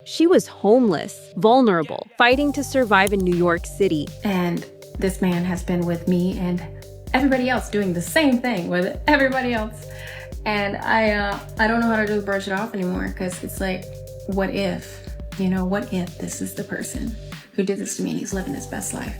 She was homeless, vulnerable, fighting to survive in New York City. And this man has been with me and everybody else doing the same thing with everybody else. And I don't know how to just brush it off anymore, because it's like, what if? What if this is the person who did this to me and he's living his best life?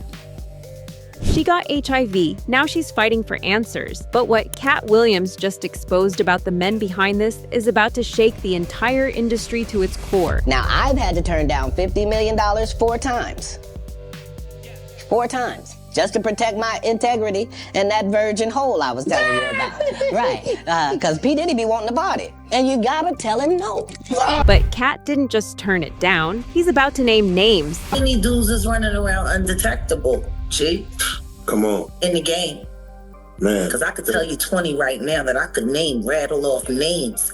She got HIV. Now she's fighting for answers. But what Katt Williams just exposed about the men behind this is about to shake the entire industry to its core. Now, I've had to turn down $50 million 4 times. 4 times. Just to protect my integrity and that virgin hole I was telling you about. Right, because P. Diddy be wanting to party. And you gotta tell him no. But Katt didn't just turn it down. He's about to name names. How many dudes is running around undetectable, G? Come on. In the game. Man. Because I could tell you 20 right now that I could rattle off names,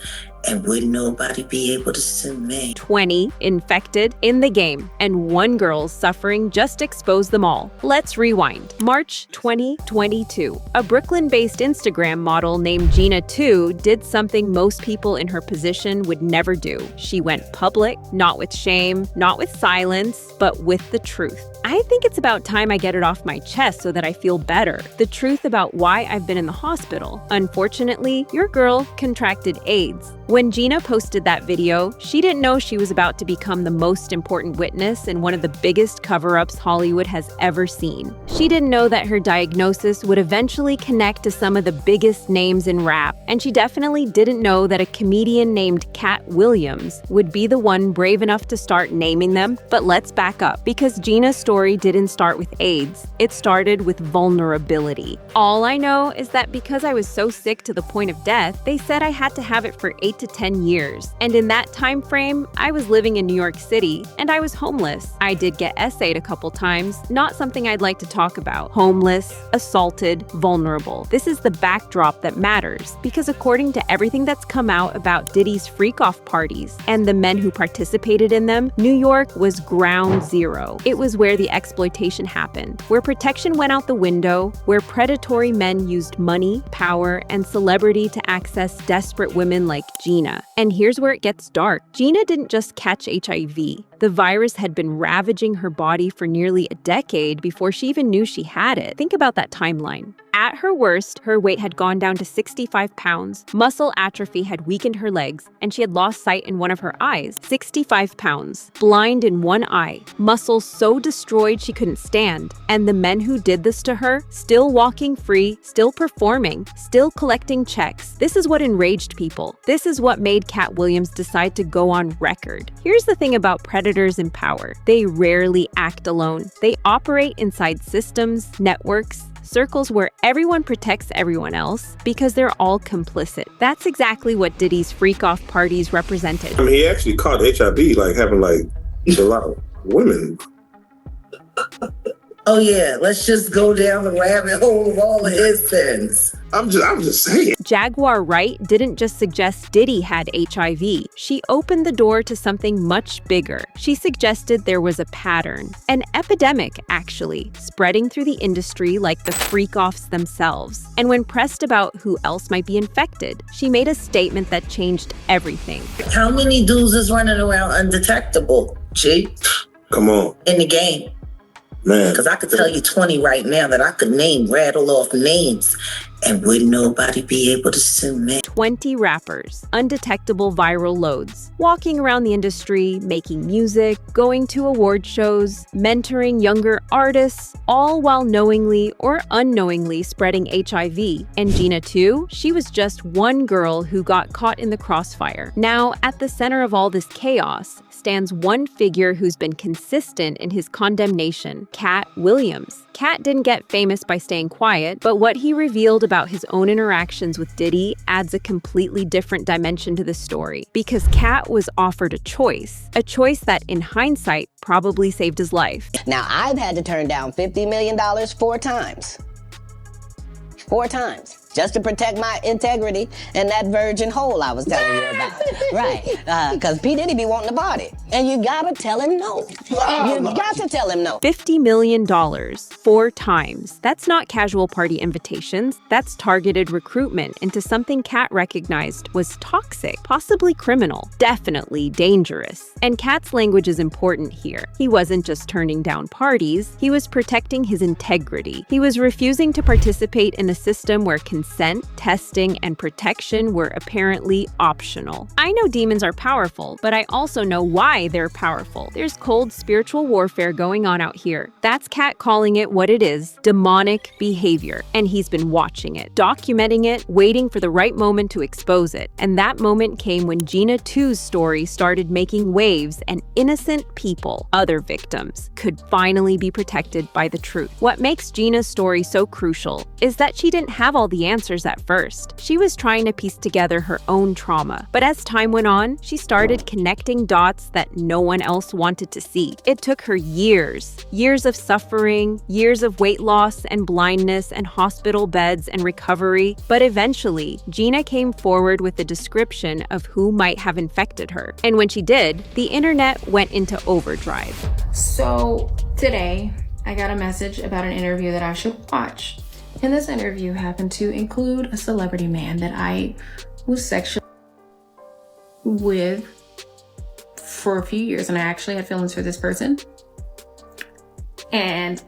and wouldn't nobody be able to sue me. 20 infected in the game, and 1 girl's suffering just exposed them all. Let's rewind. March 2022. A Brooklyn-based Instagram model named Gena Tew did something most people in her position would never do. She went public, not with shame, not with silence, but with the truth. I think it's about time I get it off my chest so that I feel better. The truth about why I've been in the hospital. Unfortunately, your girl contracted AIDS. When Gena posted that video, she didn't know she was about to become the most important witness in one of the biggest cover-ups Hollywood has ever seen. She didn't know that her diagnosis would eventually connect to some of the biggest names in rap, and she definitely didn't know that a comedian named Katt Williams would be the one brave enough to start naming them. But let's back up, because Gena's story didn't start with AIDS. It started with vulnerability. All I know is that because I was so sick to the point of death, they said I had to have it for 8 to 10 years. And in that time frame, I was living in New York City, and I was homeless. I did get essayed a couple times, not something I'd like to talk about. Homeless, assaulted, vulnerable. This is the backdrop that matters, because according to everything that's come out about Diddy's freak-off parties and the men who participated in them, New York was ground zero. It was where the exploitation happened, where protection went out the window, where predatory men used money, power, and celebrity to access desperate women like Gena. And here's where it gets dark. Gena didn't just catch HIV. The virus had been ravaging her body for nearly a decade before she even knew she had it. Think about that timeline. At her worst, her weight had gone down to 65 pounds, muscle atrophy had weakened her legs, and she had lost sight in one of her eyes. 65 pounds, blind in one eye, muscles so destroyed she couldn't stand. And the men who did this to her, still walking free, still performing, still collecting checks. This is what enraged people. This is what made Katt Williams decide to go on record. Here's the thing about predators in power. They rarely act alone. They operate inside systems, networks, circles where everyone protects everyone else because they're all complicit. That's exactly what Diddy's freak-off parties represented. I mean, he actually caught HIV, having a lot of women. Oh yeah, let's just go down the rabbit hole of all of his sins. I'm just saying. Jaguar Wright didn't just suggest Diddy had HIV. She opened the door to something much bigger. She suggested there was a pattern, an epidemic actually, spreading through the industry like the freak-offs themselves. And when pressed about who else might be infected, she made a statement that changed everything. How many dudes is running around undetectable, G? Come on. In the game. Man. Because I could tell you 20 right now that I could rattle off names, and wouldn't nobody be able to sue me. 20 rappers, undetectable viral loads, walking around the industry, making music, going to award shows, mentoring younger artists, all while knowingly or unknowingly spreading HIV. And Gena Tew, she was just one girl who got caught in the crossfire. Now, at the center of all this chaos stands one figure who's been consistent in his condemnation, Katt Williams. Katt didn't get famous by staying quiet, but what he revealed about his own interactions with Diddy adds a completely different dimension to the story. Because Katt was offered a choice that, in hindsight, probably saved his life. Now, I've had to turn down $50 million 4 times. 4 times. just to protect my integrity and that virgin hole I was telling you about. Right, because P. Diddy be wanting to party. And you gotta tell him no. You got to tell him no. $50 million, 4 times. That's not casual party invitations. That's targeted recruitment into something Katt recognized was toxic, possibly criminal, definitely dangerous. And Katt's language is important here. He wasn't just turning down parties, he was protecting his integrity. He was refusing to participate in a system where consent, testing, and protection were apparently optional. I know demons are powerful, but I also know why they're powerful. There's cold spiritual warfare going on out here. That's Katt calling it what it is, demonic behavior. And he's been watching it, documenting it, waiting for the right moment to expose it. And that moment came when Gena Tew's story started making waves and innocent people, other victims, could finally be protected by the truth. What makes Gena's story so crucial is that she didn't have all the answers at first. She was trying to piece together her own trauma. But as time went on, she started connecting dots that no one else wanted to see. It took her years of suffering, years of weight loss and blindness and hospital beds and recovery. But eventually, Gena came forward with a description of who might have infected her. And when she did, the internet went into overdrive. So today, I got a message about an interview that I should watch. And this interview happened to include a celebrity man that I was sexually with for a few years, and I actually had feelings for this person. And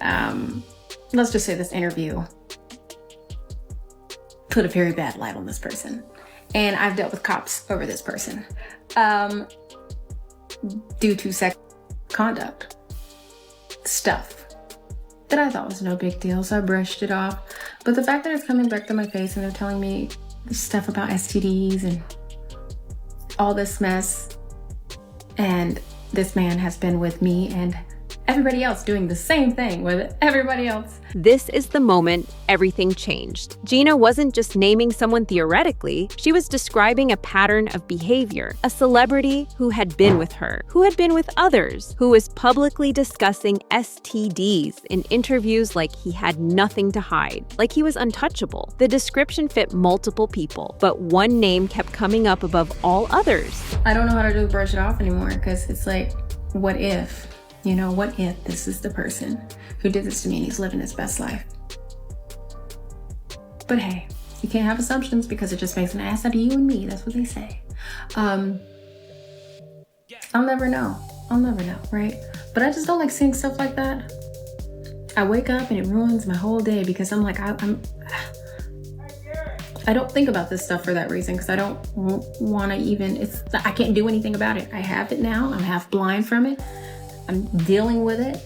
let's just say this interview put a very bad light on this person. And I've dealt with cops over this person due to sex conduct stuff that I thought was no big deal, so I brushed it off. But the fact that it's coming back to my face and they're telling me stuff about STDs and all this mess, and this man has been with me and everybody else doing the same thing with everybody else. This is the moment everything changed. Gena wasn't just naming someone theoretically, she was describing a pattern of behavior. A celebrity who had been with her, who had been with others, who was publicly discussing STDs in interviews like he had nothing to hide, like he was untouchable. The description fit multiple people, but one name kept coming up above all others. I don't know how to just brush it off anymore, because it's like, what if? You know, what if this is the person who did this to me and he's living his best life? But hey, you can't have assumptions because it just makes an ass out of you and me. That's what they say. I'll never know. I'll never know, right? But I just don't like seeing stuff like that. I wake up and it ruins my whole day because I'm like, I don't think about this stuff for that reason, because I don't want to even, I can't do anything about it. I have it now. I'm half blind from it. I'm dealing with it.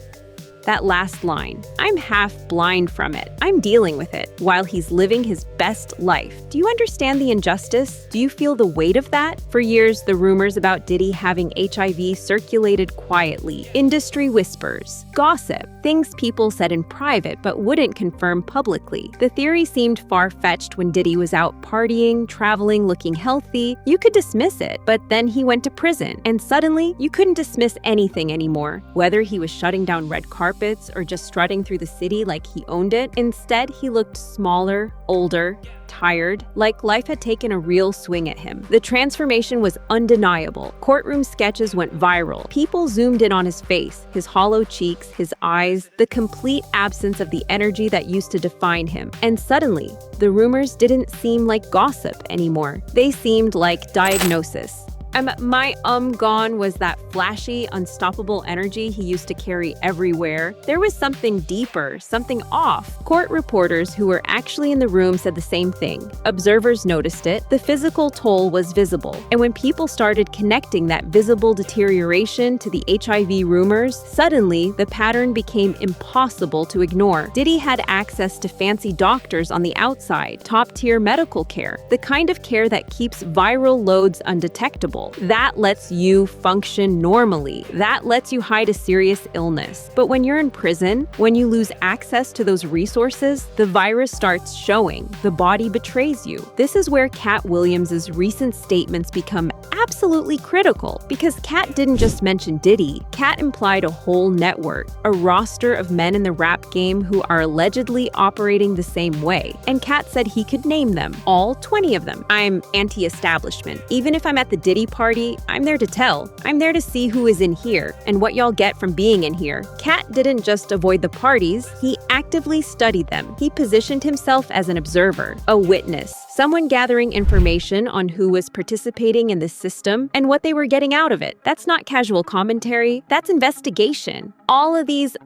That last line, I'm half blind from it. I'm dealing with it while he's living his best life. Do you understand the injustice? Do you feel the weight of that? For years, the rumors about Diddy having HIV circulated quietly. Industry whispers, gossip, things people said in private but wouldn't confirm publicly. The theory seemed far-fetched when Diddy was out partying, traveling, looking healthy. You could dismiss it, but then he went to prison, and suddenly you couldn't dismiss anything anymore. Whether he was shutting down red carpets or just strutting through the city like he owned it, instead he looked smaller, older, tired, like life had taken a real swing at him. The transformation was undeniable. Courtroom sketches went viral. People zoomed in on his face, his hollow cheeks, his eyes, the complete absence of the energy that used to define him. And suddenly, the rumors didn't seem like gossip anymore. They seemed like diagnosis. My gone was that flashy, unstoppable energy he used to carry everywhere. There was something deeper, something off. Court reporters who were actually in the room said the same thing. Observers noticed it. The physical toll was visible. And when people started connecting that visible deterioration to the HIV rumors, suddenly the pattern became impossible to ignore. Diddy had access to fancy doctors on the outside, top-tier medical care, the kind of care that keeps viral loads undetectable. people. That lets you function normally. That lets you hide a serious illness. But when you're in prison, when you lose access to those resources, the virus starts showing. The body betrays you. This is where Katt Williams' recent statements become absolutely critical, because Katt didn't just mention Diddy. Katt implied a whole network, a roster of men in the rap game who are allegedly operating the same way. And Katt said he could name them, all 20 of them. I'm anti-establishment. Even if I'm at the Diddy party, I'm there to tell. I'm there to see who is in here and what y'all get from being in here. Katt didn't just avoid the parties, he actively studied them. He positioned himself as an observer, a witness, someone gathering information on who was participating in the system and what they were getting out of it. That's not casual commentary, that's investigation. All of these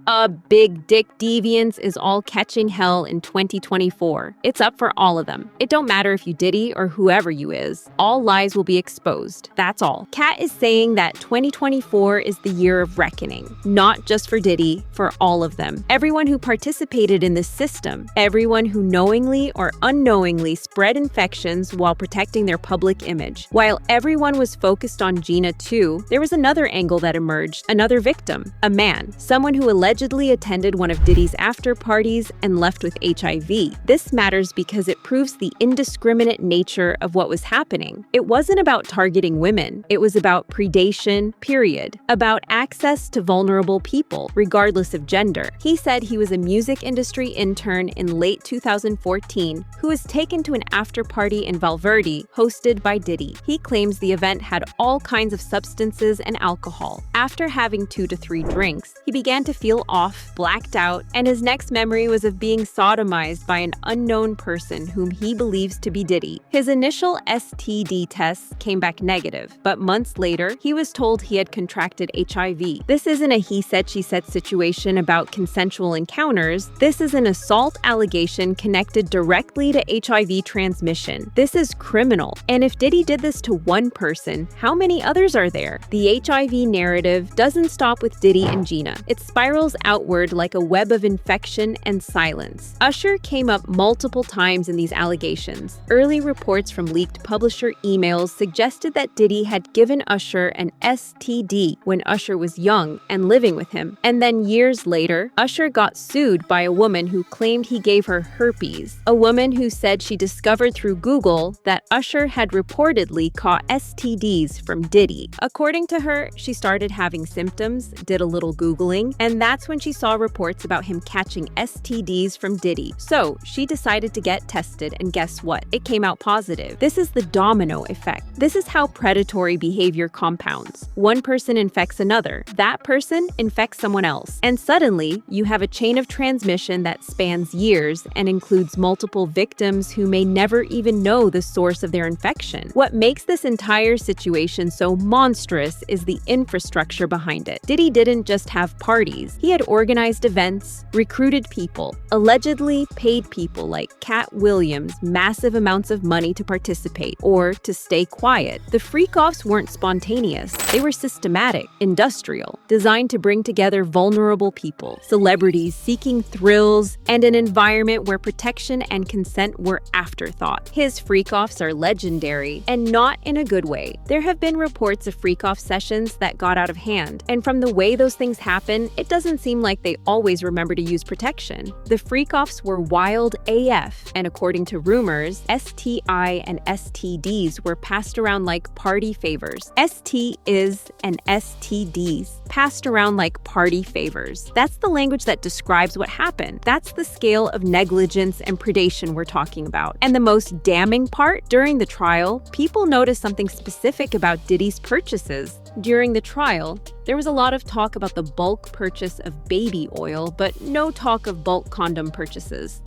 big dick deviants is all catching hell in 2024. It's up for all of them. It don't matter if you Diddy or whoever you is. All lies will be exposed. That's all. Katt is saying that 2024 is the year of reckoning. Not just for Diddy, for all of them. Everyone who participated in this system. Everyone who knowingly or unknowingly spread infections while protecting their public image. While everyone was focused on Gena Tew, there was another angle that emerged, another victim, a man, someone who allegedly attended one of Diddy's after parties and left with HIV. This matters because it proves the indiscriminate nature of what was happening. It wasn't about targeting women, it was about predation, period. About access to vulnerable people, regardless of gender. He said he was a music industry intern in late 2014 who was taken to an after party in Valverde hosted by Diddy. He claims the event had all kinds of substances and alcohol. After having 2 to 3 drinks, he began to feel off, blacked out, and his next memory was of being sodomized by an unknown person whom he believes to be Diddy. His initial STD tests came back negative, but months later, he was told he had contracted HIV. This isn't a he said she said situation about consensual encounters. This is an assault allegation connected directly to HIV transmission. This is criminal. And if Diddy did this to one person, how many others are there? The HIV narrative doesn't stop with Diddy and Gena. It spirals outward like a web of infection and silence. Usher came up multiple times in these allegations. Early reports from leaked publisher emails suggested that Diddy had given Usher an STD when Usher was young and living with him. And then years later, Usher got sued by a woman who claimed he gave her herpes. A woman who said she discovered through Google that Usher had reportedly caught STDs from Diddy. According to her, she started having symptoms, did a little Googling, and that's when she saw reports about him catching STDs from Diddy. So she decided to get tested, and guess what? It came out positive. This is the domino effect. This is how predatory behavior compounds. One person infects another. That person infects someone else. And suddenly, you have a chain of transmission that spans years and includes multiple victims who may never even know the source of their infection. What makes this entire situation so monstrous is the infrastructure behind it. Diddy didn't just have parties. He had organized events, recruited people, allegedly paid people like Katt Williams massive amounts of money to participate or to stay quiet. The freak-offs weren't spontaneous. They were systematic, industrial, designed to bring together vulnerable people, celebrities seeking thrills, and an environment where protection and consent were afterthought. His freak-offs are legendary, and not in a good way. There have been reports of freak-off sessions that got out of hand, and from the way those things happen, it doesn't seem like they always remember to use protection. The freak-offs were wild AF, and according to rumors, STI and STDs were passed around like party favors. ST is and STDs, passed around like party favors. That's the language that describes what happened. That's the scale of negligence and predation we're talking about. And the most damning part, during the trial, people noticed something specific about Diddy's purchases. During the trial, there was a lot of talk about the bulk purchase of baby oil, but no talk of bulk condom purchases.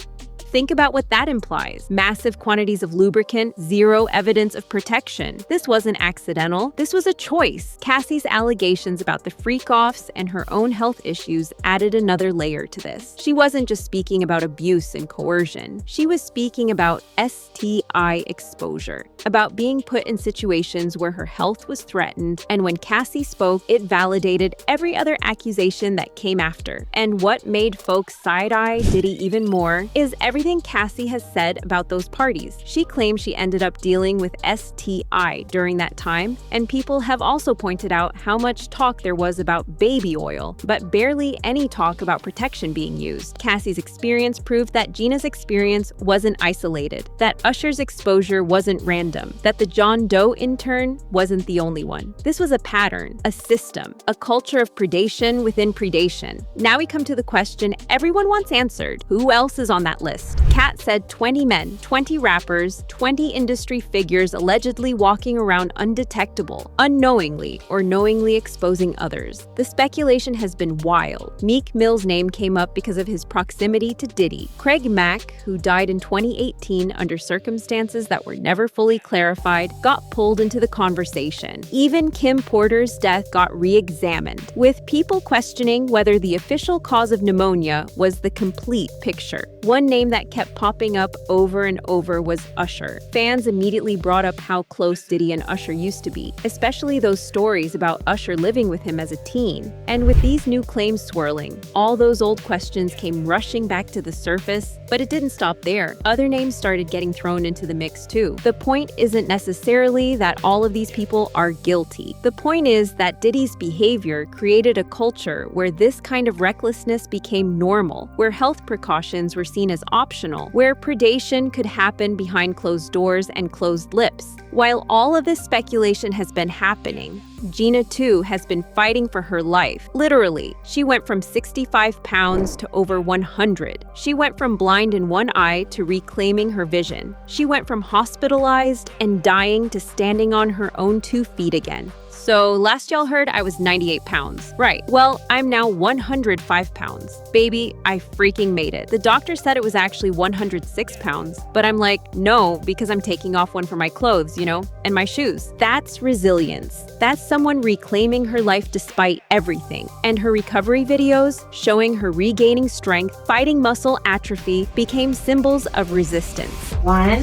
Think about what that implies. Massive quantities of lubricant, zero evidence of protection. This wasn't accidental. This was a choice. Cassie's allegations about the freak-offs and her own health issues added another layer to this. She wasn't just speaking about abuse and coercion. She was speaking about STI exposure, about being put in situations where her health was threatened, and when Cassie spoke, it validated every other accusation that came after. And what made folks side-eye Diddy even more is everything everything Cassie has said about those parties. She claims she ended up dealing with STI during that time, and people have also pointed out how much talk there was about baby oil, but barely any talk about protection being used. Cassie's experience proved that Gena's experience wasn't isolated, that Usher's exposure wasn't random, that the John Doe intern wasn't the only one. This was a pattern, a system, a culture of predation within predation. Now we come to the question everyone wants answered. Who else is on that list? Katt said 20 men, 20 rappers, 20 industry figures allegedly walking around undetectable, unknowingly or knowingly exposing others. The speculation has been wild. Meek Mill's name came up because of his proximity to Diddy. Craig Mack, who died in 2018 under circumstances that were never fully clarified, got pulled into the conversation. Even Kim Porter's death got re-examined, with people questioning whether the official cause of pneumonia was the complete picture. One name that kept popping up over and over was Usher. Fans immediately brought up how close Diddy and Usher used to be, especially those stories about Usher living with him as a teen. And with these new claims swirling, all those old questions came rushing back to the surface, but it didn't stop there. Other names started getting thrown into the mix too. The point isn't necessarily that all of these people are guilty. The point is that Diddy's behavior created a culture where this kind of recklessness became normal, where health precautions were seen as optional, where predation could happen behind closed doors and closed lips. While all of this speculation has been happening, Gena Tew has been fighting for her life. Literally, she went from 65 pounds to over 100. She went from blind in one eye to reclaiming her vision. She went from hospitalized and dying to standing on her own 2 feet again. So last y'all heard I was 98 pounds. Right, well, I'm now 105 pounds. Baby, I freaking made it. The doctor said it was actually 106 pounds, but I'm like, no, because I'm taking off one for my clothes, and my shoes. That's resilience. That's someone reclaiming her life despite everything. And her recovery videos showing her regaining strength, fighting muscle atrophy, became symbols of resistance. 1,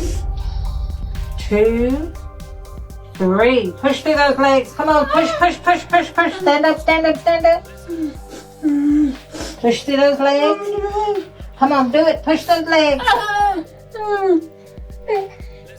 2, 3. Push through those legs. Come on, push. Stand up. Push through those legs. Come on, do it. Push those legs.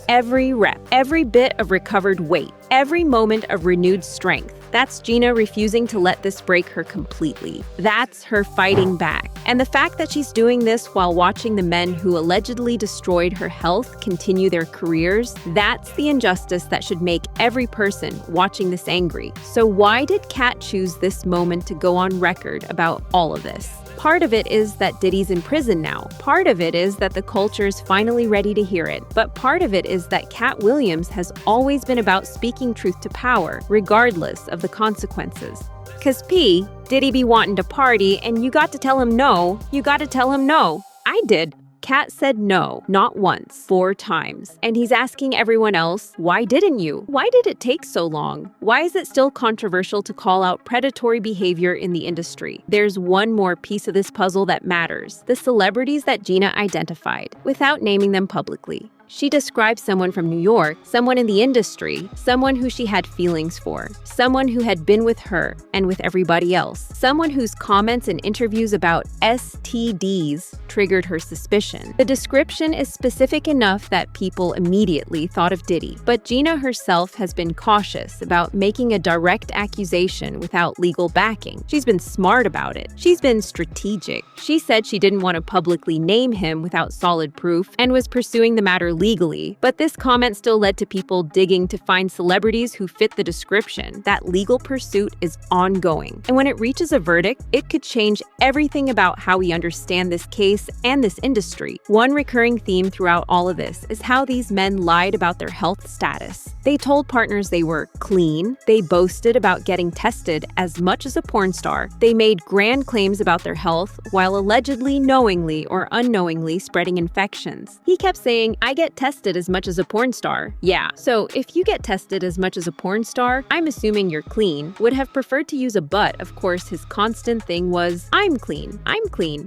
Every rep, every bit of recovered weight, every moment of renewed strength. That's Gena refusing to let this break her completely. That's her fighting back. And the fact that she's doing this while watching the men who allegedly destroyed her health continue their careers, that's the injustice that should make every person watching this angry. So why did Katt choose this moment to go on record about all of this? Part of it is that Diddy's in prison now. Part of it is that the culture is finally ready to hear it. But part of it is that Katt Williams has always been about speaking truth to power, regardless of the consequences. 'Cause Diddy be wanting to party, and you got to tell him no. You got to tell him no. I did. Katt said no, not once, 4 times. And he's asking everyone else, why didn't you? Why did it take so long? Why is it still controversial to call out predatory behavior in the industry? There's one more piece of this puzzle that matters: the celebrities that Gena identified, without naming them publicly. She described someone from New York, someone in the industry, someone who she had feelings for, someone who had been with her and with everybody else, someone whose comments and interviews about STDs triggered her suspicion. The description is specific enough that people immediately thought of Diddy, but Gena herself has been cautious about making a direct accusation without legal backing. She's been smart about it. She's been strategic. She said she didn't want to publicly name him without solid proof and was pursuing the matter legally, but this comment still led to people digging to find celebrities who fit the description. That legal pursuit is ongoing. And when it reaches a verdict, it could change everything about how we understand this case and this industry. One recurring theme throughout all of this is how these men lied about their health status. They told partners they were clean. They boasted about getting tested as much as a porn star. They made grand claims about their health while allegedly knowingly or unknowingly spreading infections. He kept saying, I get get tested as much as a porn star. Yeah, so if you get tested as much as a porn star, I'm assuming you're clean, would have preferred to use a but. Of course, his constant thing was, I'm clean,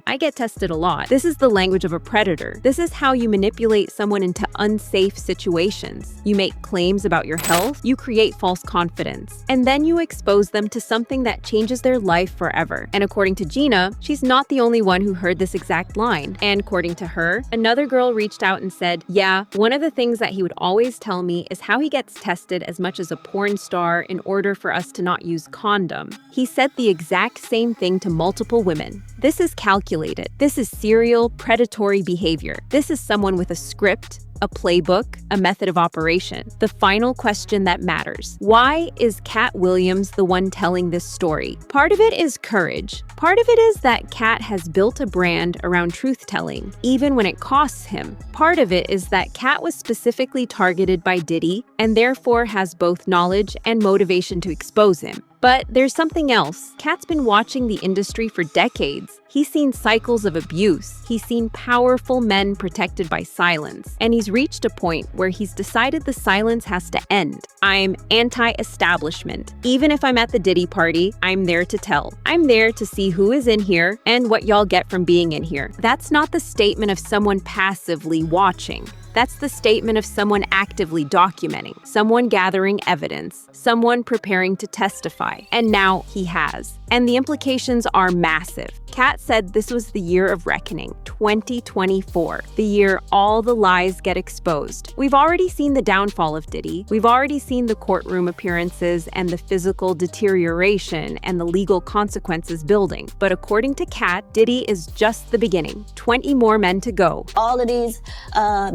I get tested a lot. This is the language of a predator. This is how you manipulate someone into unsafe situations. You make claims about your health, you create false confidence, and then you expose them to something that changes their life forever. And according to Gena, she's not the only one who heard this exact line. And according to her, another girl reached out and said, yeah, one of the things that he would always tell me is how he gets tested as much as a porn star in order for us to not use condom. He said the exact same thing to multiple women. This is calculated. This is serial predatory behavior. This is someone with a script, a playbook, a method of operation. The final question that matters. Why is Katt Williams the one telling this story? Part of it is courage. Part of it is that Katt has built a brand around truth-telling, even when it costs him. Part of it is that Katt was specifically targeted by Diddy and therefore has both knowledge and motivation to expose him. But there's something else. Katt's been watching the industry for decades. He's seen cycles of abuse. He's seen powerful men protected by silence. And he's reached a point where he's decided the silence has to end. I'm anti-establishment. Even if I'm at the Diddy party, I'm there to tell. I'm there to see who is in here and what y'all get from being in here. That's not the statement of someone passively watching. That's the statement of someone actively documenting, someone gathering evidence, someone preparing to testify. And now he has. And the implications are massive. Katt said this was the year of reckoning, 2024, the year all the lies get exposed. We've already seen the downfall of Diddy. We've already seen the courtroom appearances and the physical deterioration and the legal consequences building. But according to Katt, Diddy is just the beginning. 20 more men to go. All of these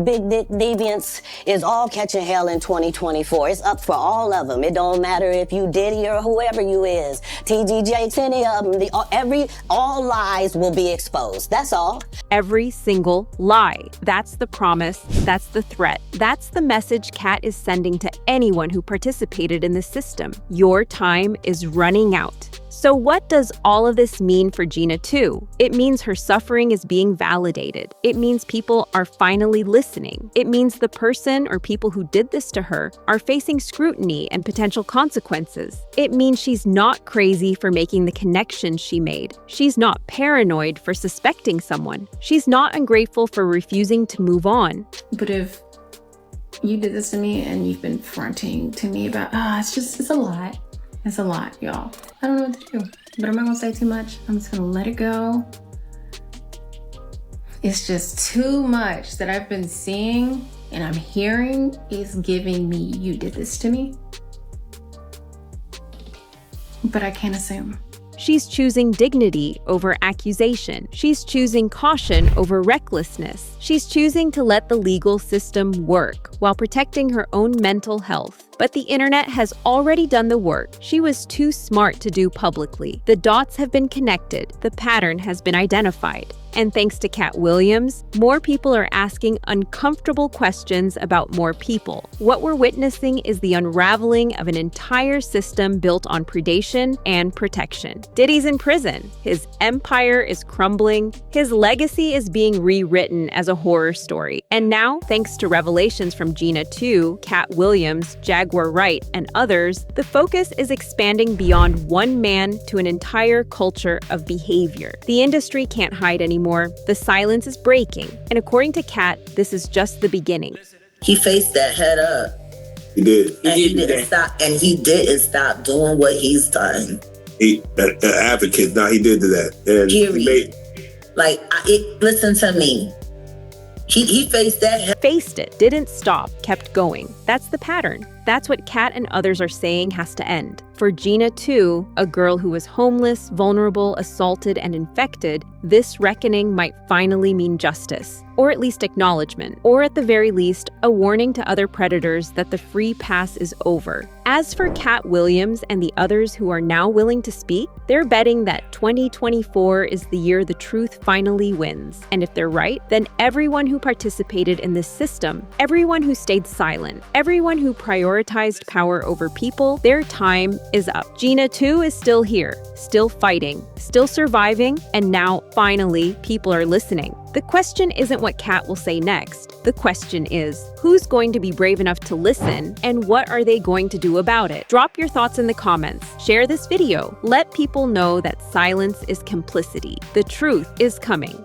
big dick deviants is all catching hell in 2024. It's up for all of them. It don't matter if you Diddy or whoever you is. TG Jakes, any of them. All lies will be exposed. That's all. Every single lie. That's the promise. That's the threat. That's the message Katt is sending to anyone who participated in the system. Your time is running out. So what does all of this mean for Gena Tew? It means her suffering is being validated. It means people are finally listening. It means the person or people who did this to her are facing scrutiny and potential consequences. It means she's not crazy for making the connections she made. She's not paranoid for suspecting someone. She's not ungrateful for refusing to move on. But if you did this to me and you've been fronting to me about, it's a lot. It's a lot, y'all. I don't know what to do, but I'm not gonna say too much. I'm just gonna let it go. It's just too much that I've been seeing and I'm hearing is giving me, you did this to me. But I can't assume. She's choosing dignity over accusation. She's choosing caution over recklessness. She's choosing to let the legal system work while protecting her own mental health. But the internet has already done the work she was too smart to do publicly. The dots have been connected. The pattern has been identified. And thanks to Katt Williams, more people are asking uncomfortable questions about more people. What we're witnessing is the unraveling of an entire system built on predation and protection. Diddy's in prison. His empire is crumbling. His legacy is being rewritten as a horror story. And now, thanks to revelations from Gena Tew, Katt Williams, Jaguar Wright, and others, the focus is expanding beyond one man to an entire culture of behavior. The industry can't hide anymore. The silence is breaking. And according to Katt, this is just the beginning. He faced that head up. He did. And he didn't stop. And he didn't stop doing what he's done. He, an advocate. Now he did that. And Period. Listen to me. He faced that. Faced it, didn't stop, kept going. That's the pattern. That's what Katt and others are saying has to end. For Gena Tew, a girl who was homeless, vulnerable, assaulted, and infected, this reckoning might finally mean justice, or at least acknowledgement, or at the very least, a warning to other predators that the free pass is over. As for Katt Williams and the others who are now willing to speak, they're betting that 2024 is the year the truth finally wins. And if they're right, then everyone who participated in this system, everyone who stayed silent, everyone who prioritized prioritized power over people, their time is up. Gena Tew is still here, still fighting, still surviving, and now, finally, people are listening. The question isn't what Katt will say next. The question is, who's going to be brave enough to listen, and what are they going to do about it? Drop your thoughts in the comments. Share this video. Let people know that silence is complicity. The truth is coming.